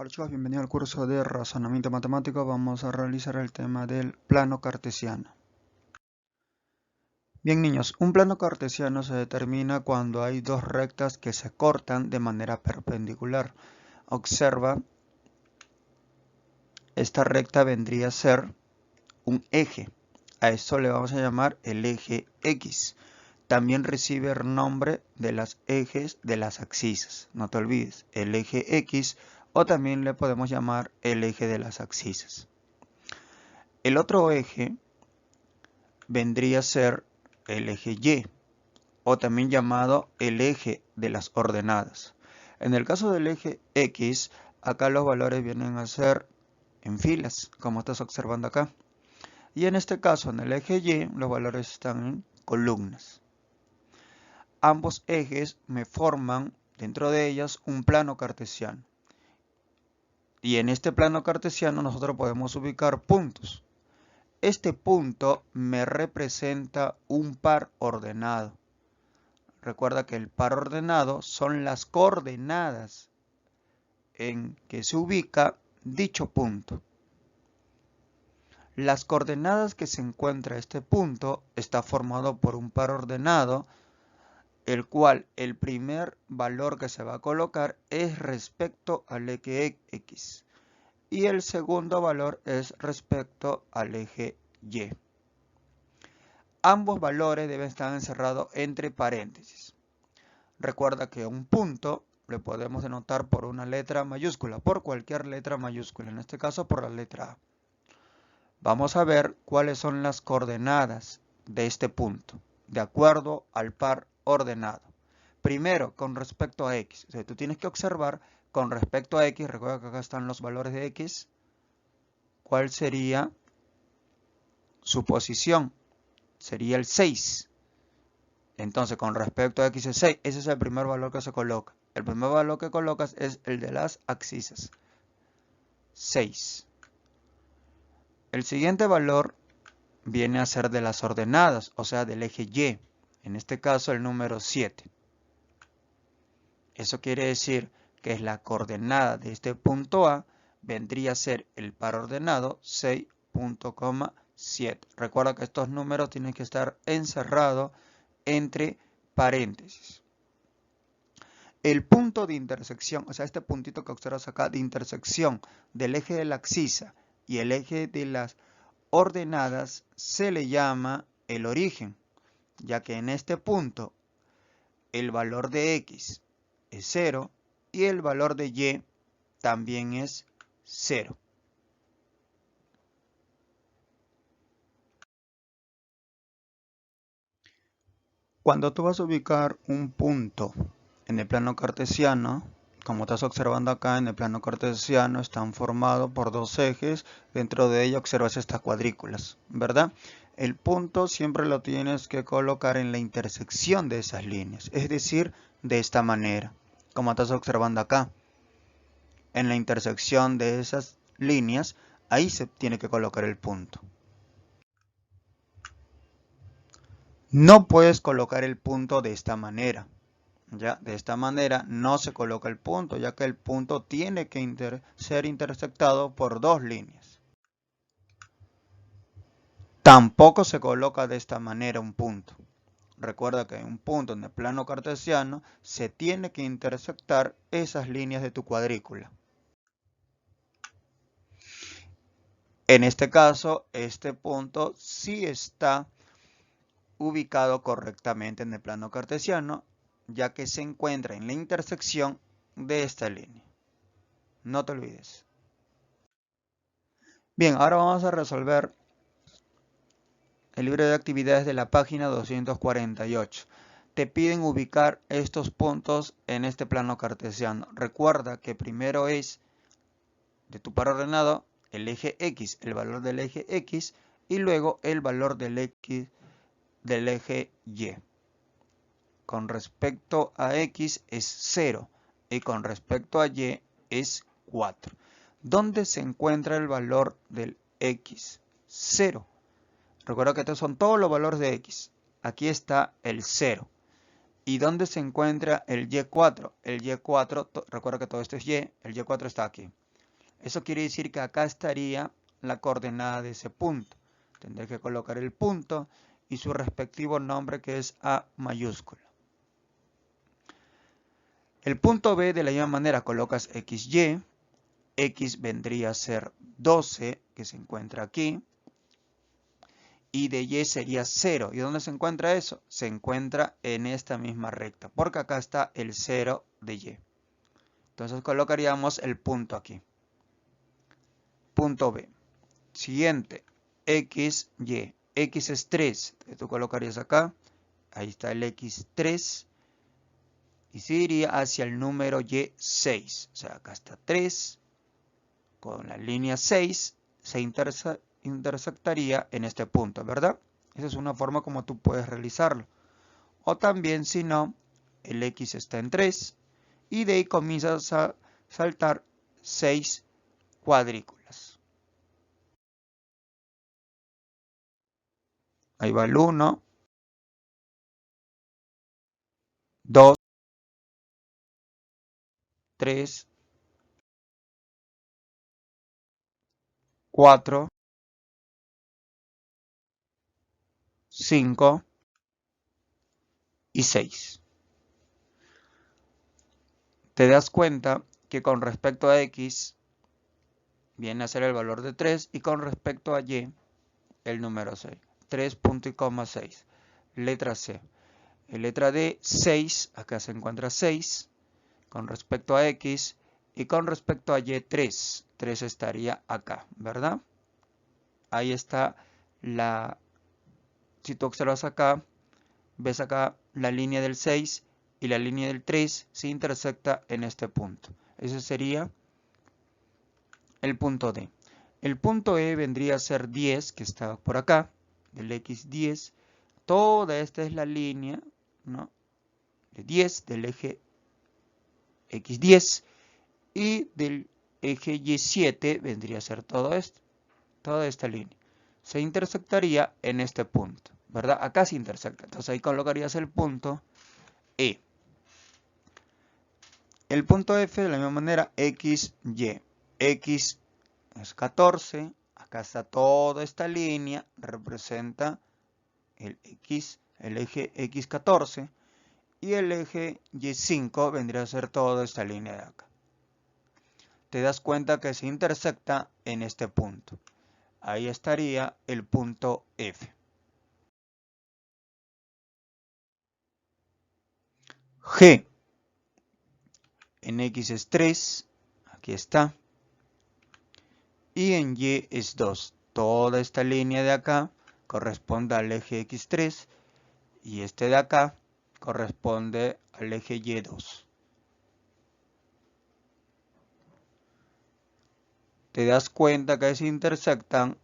Hola chicos, bienvenidos al curso de razonamiento matemático. Vamos a realizar el tema del plano cartesiano. Bien niños, un plano cartesiano se determina cuando hay dos rectas que se cortan de manera perpendicular. Observa, esta recta vendría a ser un eje. A esto le vamos a llamar el eje X. También recibe el nombre de los ejes de las abscisas. No te olvides, el eje X o también le podemos llamar el eje de las abscisas. El otro eje vendría a ser el eje Y o también llamado el eje de las ordenadas. En el caso del eje X, acá los valores vienen a ser en filas, como estás observando acá. Y en este caso, en el eje Y, los valores están en columnas. Ambos ejes me forman dentro de ellas un plano cartesiano. Y en este plano cartesiano nosotros podemos ubicar puntos. Este punto me representa un par ordenado. Recuerda que el par ordenado son las coordenadas en que se ubica dicho punto. Las coordenadas que se encuentra este punto está formado por un par ordenado, el cual el primer valor que se va a colocar es respecto al eje X y el segundo valor es respecto al eje Y. Ambos valores deben estar encerrados entre paréntesis. Recuerda que un punto le podemos denotar por una letra mayúscula, por cualquier letra mayúscula, en este caso por la letra A. Vamos a ver cuáles son las coordenadas de este punto, de acuerdo al par ordenado. Primero, con respecto a X. O sea, tú tienes que observar con respecto a X, recuerda que acá están los valores de X, cuál sería su posición. Sería el 6. Entonces, con respecto a X es 6, ese es el primer valor que se coloca. El primer valor que colocas es el de las abscisas, 6. El siguiente valor viene a ser de las ordenadas, o sea, del eje Y. En este caso, el número 7. Eso quiere decir que la coordenada de este punto A vendría a ser el par ordenado 6.7. Recuerda que estos números tienen que estar encerrados entre paréntesis. El punto de intersección, o sea, este puntito que observas acá de intersección del eje de la abscisa y el eje de las ordenadas se le llama el origen, ya que en este punto el valor de X es 0 y el valor de Y también es 0. Cuando tú vas a ubicar un punto en el plano cartesiano, como estás observando acá en el plano cartesiano, están formados por dos ejes. Dentro de ellos observas estas cuadrículas, ¿verdad? El punto siempre lo tienes que colocar en la intersección de esas líneas, es decir, de esta manera, como estás observando acá. En la intersección de esas líneas, ahí se tiene que colocar el punto. No puedes colocar el punto de esta manera. ¿Ya? De esta manera no se coloca el punto, ya que el punto tiene que ser intersectado por dos líneas. Tampoco se coloca de esta manera un punto. Recuerda que en un punto en el plano cartesiano se tiene que intersectar esas líneas de tu cuadrícula. En este caso, este punto sí está ubicado correctamente en el plano cartesiano, ya que se encuentra en la intersección de esta línea. No te olvides. Bien, ahora vamos a resolver el libro de actividades de la página 248. Te piden ubicar estos puntos en este plano cartesiano. Recuerda que primero es de tu par ordenado el eje X, el valor del eje X, y luego el valor del X del eje Y. Con respecto a X es 0 y con respecto a Y es 4. ¿Dónde se encuentra el valor del X? 0. Recuerda que estos son todos los valores de X. Aquí está el 0. ¿Y dónde se encuentra el Y4? El Y4, recuerda que todo esto es Y, el Y4 está aquí. Eso quiere decir que acá estaría la coordenada de ese punto. Tendré que colocar el punto y su respectivo nombre, que es A mayúscula. El punto B, de la misma manera, colocas XY. X vendría a ser 12, que se encuentra aquí. Y de Y sería 0. ¿Y dónde se encuentra eso? Se encuentra en esta misma recta, porque acá está el 0 de Y. Entonces colocaríamos el punto aquí. Punto B. Siguiente, X, Y. X es 3. Tú colocarías acá. Ahí está el X3. Y se iría hacia el número Y6. O sea, acá está 3. Con la línea 6 se intersectaría en este punto, ¿verdad? Esa es una forma como tú puedes realizarlo. O también, si no, el X está en 3. Y de ahí comienzas a saltar 6 cuadrículas. Ahí va el 1, 2, 3, 4, 5 y 6. Te das cuenta que con respecto a X viene a ser el valor de 3 y con respecto a Y el número 6. 3.6. Letra C. En letra D, 6. Acá se encuentra 6 con respecto a X y con respecto a Y 3. 3 estaría acá, ¿verdad? Ahí está la... Si tú observas acá, ves acá la línea del 6 y la línea del 3 se intersecta en este punto. Ese sería el punto D. El punto E vendría a ser 10, que está por acá, del X10. Toda esta es la línea, ¿no?, de 10 del eje X10 y del eje Y7 vendría a ser todo esto, toda esta línea. Se intersectaría en este punto, ¿verdad? Acá se intersecta. Entonces ahí colocarías el punto E. El punto F de la misma manera, X, Y. X es 14. Acá está toda esta línea, representa el X, el eje X14. Y el eje Y5 vendría a ser toda esta línea de acá. Te das cuenta que se intersecta en este punto. Ahí estaría el punto F. G. En X es 3. Aquí está. Y en Y es 2. Toda esta línea de acá corresponde al eje X3. Y este de acá corresponde al eje Y2. Te das cuenta que se intersectan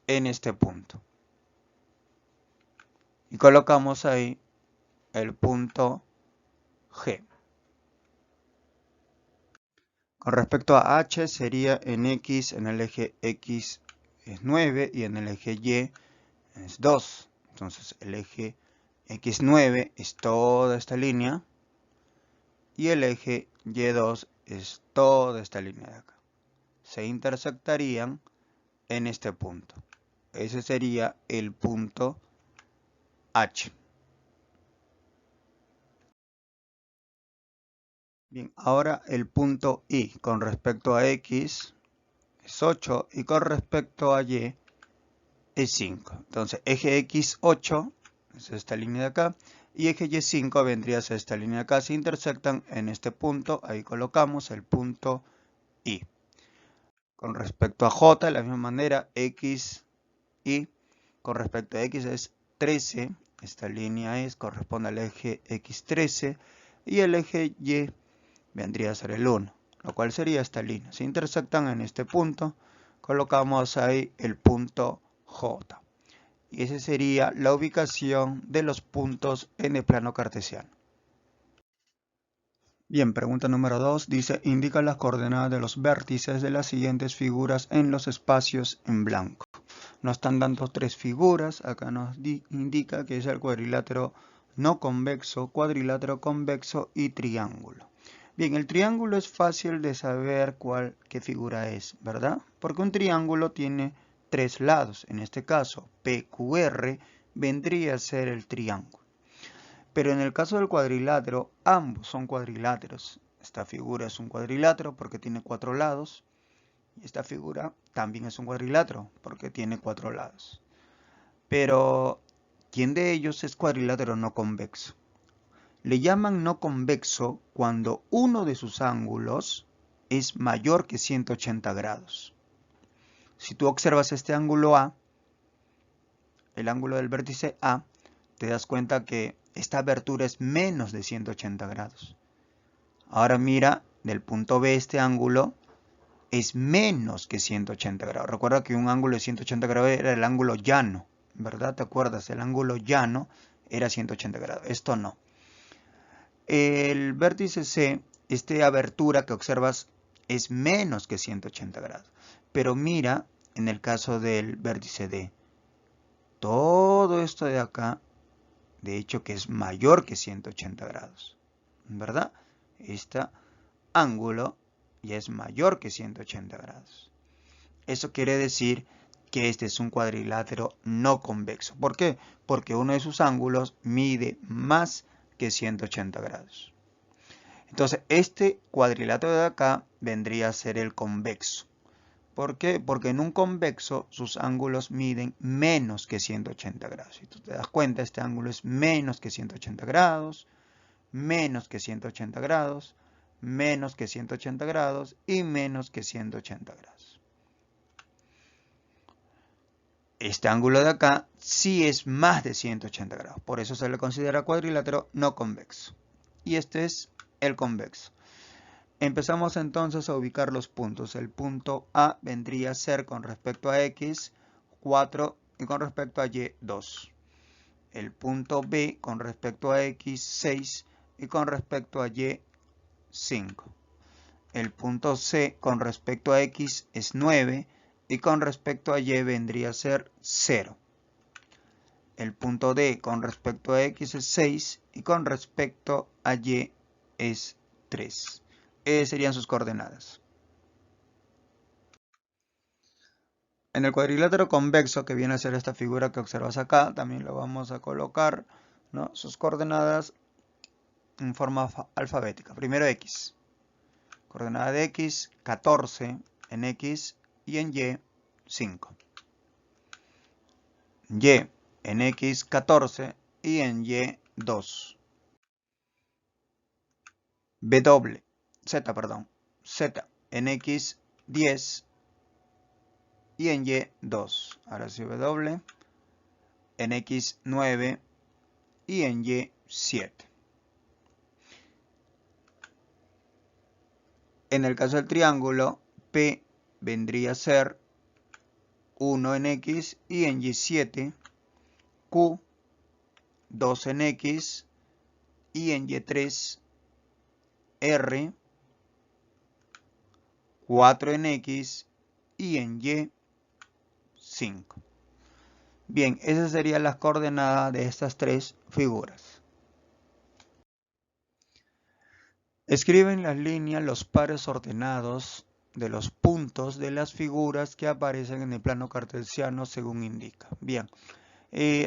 en este punto. Y colocamos ahí el punto G. Con respecto a H sería en X, en el eje X es 9 y en el eje Y es 2. Entonces el eje X9 es toda esta línea y el eje Y2 es toda esta línea de acá. Se intersectarían en este punto. Ese sería el punto H. Bien, ahora el punto I con respecto a X es 8 y con respecto a Y es 5. Entonces eje X8 es esta línea de acá y eje Y5 vendría a ser esta línea de acá. Se intersectan en este punto, ahí colocamos el punto I. Con respecto a J, de la misma manera, X, Y, con respecto a X es 13, esta línea corresponde al eje X13 y el eje Y vendría a ser el 1, lo cual sería esta línea. Se intersectan en este punto, colocamos ahí el punto J. Y esa sería la ubicación de los puntos en el plano cartesiano. Bien, pregunta número 2 dice, indica las coordenadas de los vértices de las siguientes figuras en los espacios en blanco. Nos están dando 3 figuras, acá nos indica que es el cuadrilátero no convexo, cuadrilátero convexo y triángulo. Bien, el triángulo es fácil de saber qué figura es, ¿verdad? Porque un triángulo tiene tres lados. En este caso, PQR vendría a ser el triángulo. Pero en el caso del cuadrilátero, ambos son cuadriláteros. Esta figura es un cuadrilátero porque tiene cuatro lados. Y esta figura también es un cuadrilátero porque tiene cuatro lados. Pero, ¿quién de ellos es cuadrilátero no convexo? Le llaman no convexo cuando uno de sus ángulos es mayor que 180 grados. Si tú observas este ángulo A, el ángulo del vértice A, te das cuenta que esta abertura es menos de 180 grados. Ahora mira, del punto B este ángulo es menos que 180 grados. Recuerda que un ángulo de 180 grados era el ángulo llano, ¿verdad? ¿Te acuerdas? El ángulo llano era 180 grados. Esto no. El vértice C, esta abertura que observas es menos que 180 grados. Pero mira, en el caso del vértice D, todo esto de acá, de hecho que es mayor que 180 grados, ¿verdad? Este ángulo ya es mayor que 180 grados. Eso quiere decir que este es un cuadrilátero no convexo. ¿Por qué? Porque uno de sus ángulos mide más que 180 grados. Entonces, este cuadrilátero de acá vendría a ser el convexo. ¿Por qué? Porque en un convexo sus ángulos miden menos que 180 grados. Si tú te das cuenta, este ángulo es menos que 180 grados, menos que 180 grados, menos que 180 grados y menos que 180 grados. Este ángulo de acá sí es más de 180 grados. Por eso se le considera cuadrilátero no convexo. Y este es el convexo. Empezamos entonces a ubicar los puntos. El punto A vendría a ser con respecto a X 4 y con respecto a Y 2. El punto B con respecto a X 6 y con respecto a Y 5. El punto C con respecto a X es 9 y con respecto a Y vendría a ser 0. El punto D con respecto a X es 6 y con respecto a Y es 3. Serían sus coordenadas. En el cuadrilátero convexo, que viene a ser esta figura que observas acá, también lo vamos a colocar, ¿no?, sus coordenadas en forma alfabética. Primero X. Coordenada de X, 14 en X y en Y, 5. Y en X, 14 y en Y, 2. Z en X, 10 y en Y, 2. Ahora sí W, en X, 9 y en Y, 7. En el caso del triángulo, P vendría a ser 1 en X y en Y 7, Q 2 en X y en Y 3, R 4 en X y en Y 5. Bien, esas serían las coordenadas de estas tres figuras. Escribe en las líneas los pares ordenados de los puntos de las figuras que aparecen en el plano cartesiano según indica. Bien,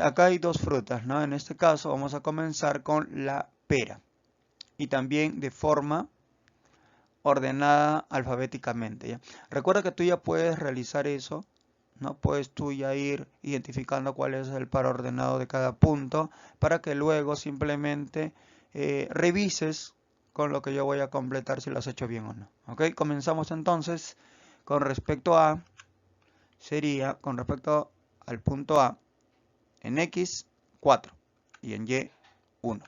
acá hay dos frutas, ¿no? En este caso vamos a comenzar con la pera y también de forma ordenada alfabéticamente, ¿ya? Recuerda que tú ya puedes realizar eso, ¿no? Puedes tú ya ir identificando cuál es el par ordenado de cada punto para que luego simplemente revises con lo que yo voy a completar si lo has hecho bien o no. ¿Ok? Comenzamos entonces con respecto a, sería con respecto al punto A, en X 4 y en Y 1.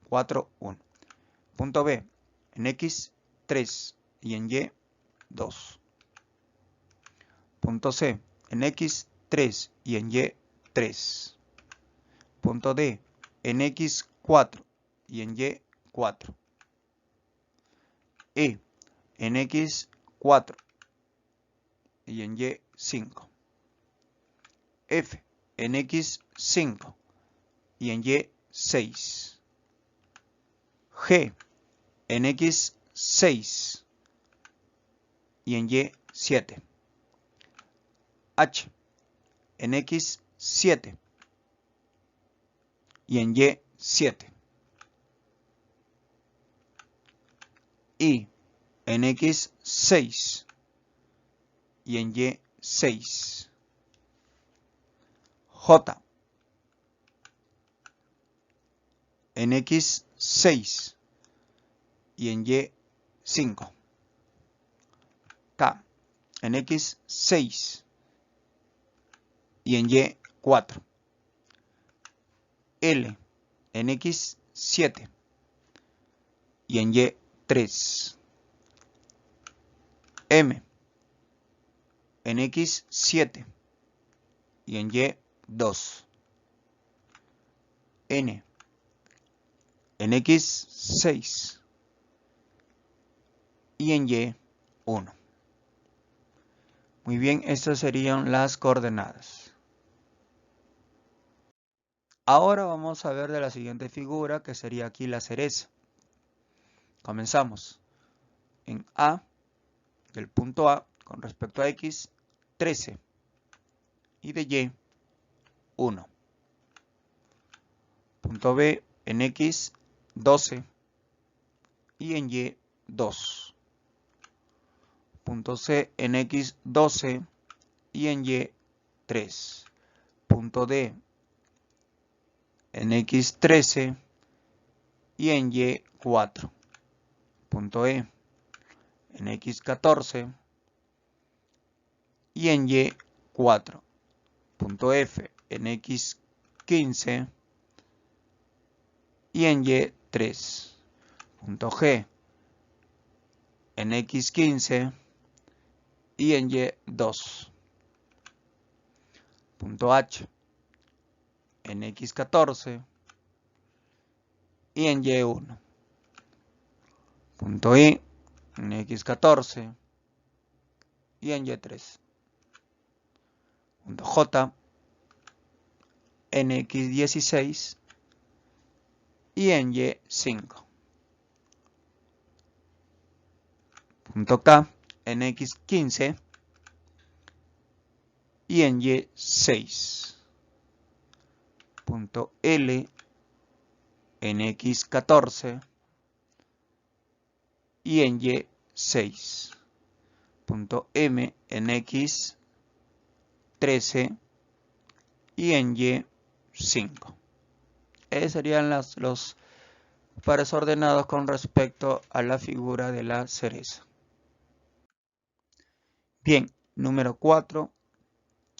4, 1. Punto B, en X 3 y en Y 2. Punto C, en X 3 y en Y 3. Punto D, en X 4 y en Y 4. E, en X 4 y en Y 5. F, en X 5 y en Y 6. G, en X 6 y en Y 7. H en X 7 y en Y 7. Y en X 6 y en Y 6. J en X 6 y en Y 5. K en X 6 y en Y 4. L en X 7 y en Y 3. M en X 7 y en Y 2. N en X 6 y en Y 1. Muy bien, estas serían las coordenadas. Ahora vamos a ver de la siguiente figura, que sería aquí la cereza. Comenzamos. En A, del punto A, con respecto a X, 13. Y de Y, 1. Punto B, en X, 12. Y en Y, 2. Punto C, en X, 12. Y en Y, 3. Punto D, en X, 13. Y en Y, 4. Punto E, en X, 14. Y en Y, 4. Punto F, en X, 15. Y en Y, 3. Punto G, en X, 15. Y en Y, 2. Punto H, en X, 14. Y en Y, 1. Punto I, en X, 14. Y en Y, 3. Punto J, en X, 16. Y en Y, 5. Punto K, en X, 15. Y en Y, 6. Punto L, en X, 14. Y en Y, 6. Punto M, en X, 13. Y en Y, 5. Esos serían los pares ordenados con respecto a la figura de la cereza. Bien, número 4.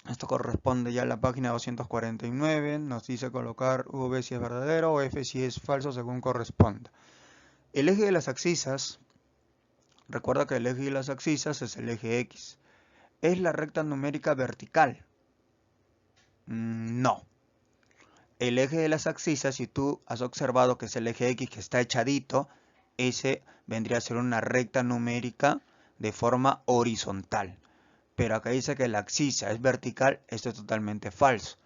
Esto corresponde ya a la página 249. Nos dice colocar V si es verdadero o F si es falso según corresponda. El eje de las abscisas, recuerda que el eje de las abscisas es el eje X. ¿Es la recta numérica vertical? No. El eje de las abscisas, si tú has observado que es el eje X que está echadito, ese vendría a ser una recta numérica de forma horizontal. Pero acá dice que la abscisa es vertical, esto es totalmente falso.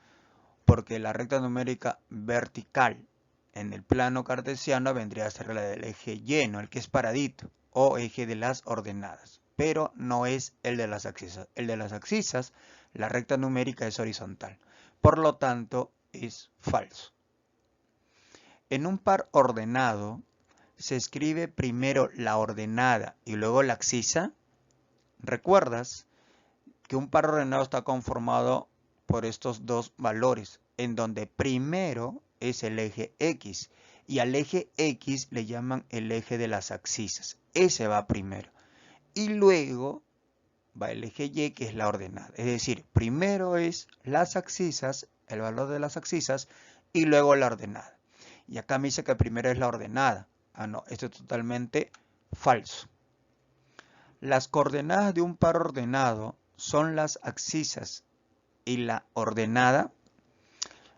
Porque la recta numérica vertical en el plano cartesiano vendría a ser la del eje Y, ¿no? El que es paradito, o eje de las ordenadas. Pero no es el de las abscisas. El de las abscisas, la recta numérica es horizontal. Por lo tanto, es falso. En un par ordenado, se escribe primero la ordenada y luego la abscisa. ¿Recuerdas que un par ordenado está conformado por estos dos valores, en donde primero es el eje X y al eje X le llaman el eje de las abscisas? Ese va primero. Y luego va el eje Y, que es la ordenada. Es decir, primero es las abscisas, el valor de las abscisas, y luego la ordenada. Y acá me dice que primero es la ordenada. Ah, no, esto es totalmente falso. Las coordenadas de un par ordenado son las abscisas y la ordenada.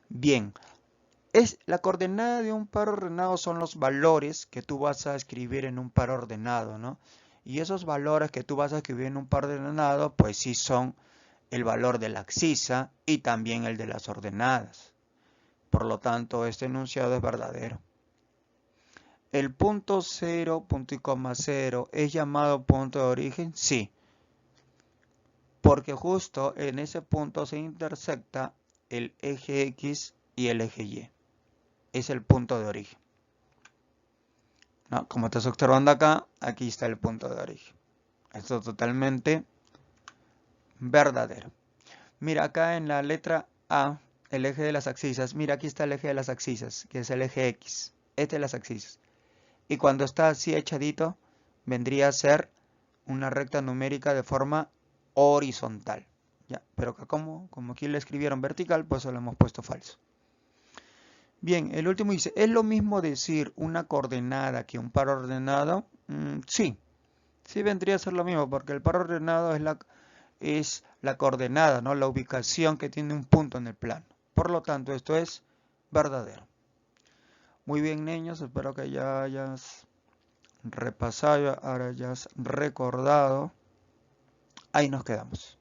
Bien, la coordenada de un par ordenado son los valores que tú vas a escribir en un par ordenado, ¿no? Y esos valores que tú vas a escribir en un par ordenado, pues sí son el valor de la abscisa y también el de las ordenadas. Por lo tanto, este enunciado es verdadero. ¿El punto 0, punto y coma 0 es llamado punto de origen? Sí, porque justo en ese punto se intersecta el eje X y el eje Y. Es el punto de origen. ¿No? Como estás observando acá, aquí está el punto de origen. Esto es totalmente verdadero. Mira acá en la letra A, el eje de las abscisas. Mira, aquí está el eje de las abscisas, que es el eje X. Este es las abscisas. Y cuando está así echadito, vendría a ser una recta numérica de forma horizontal. ¿Ya? Pero acá como aquí le escribieron vertical, pues se lo hemos puesto falso. Bien, el último dice, ¿es lo mismo decir una coordenada que un par ordenado? Sí, sí vendría a ser lo mismo, porque el par ordenado es la coordenada, ¿no? La ubicación que tiene un punto en el plano. Por lo tanto, esto es verdadero. Muy bien, niños, espero que ya hayas repasado, ahora hayas recordado. Ahí nos quedamos.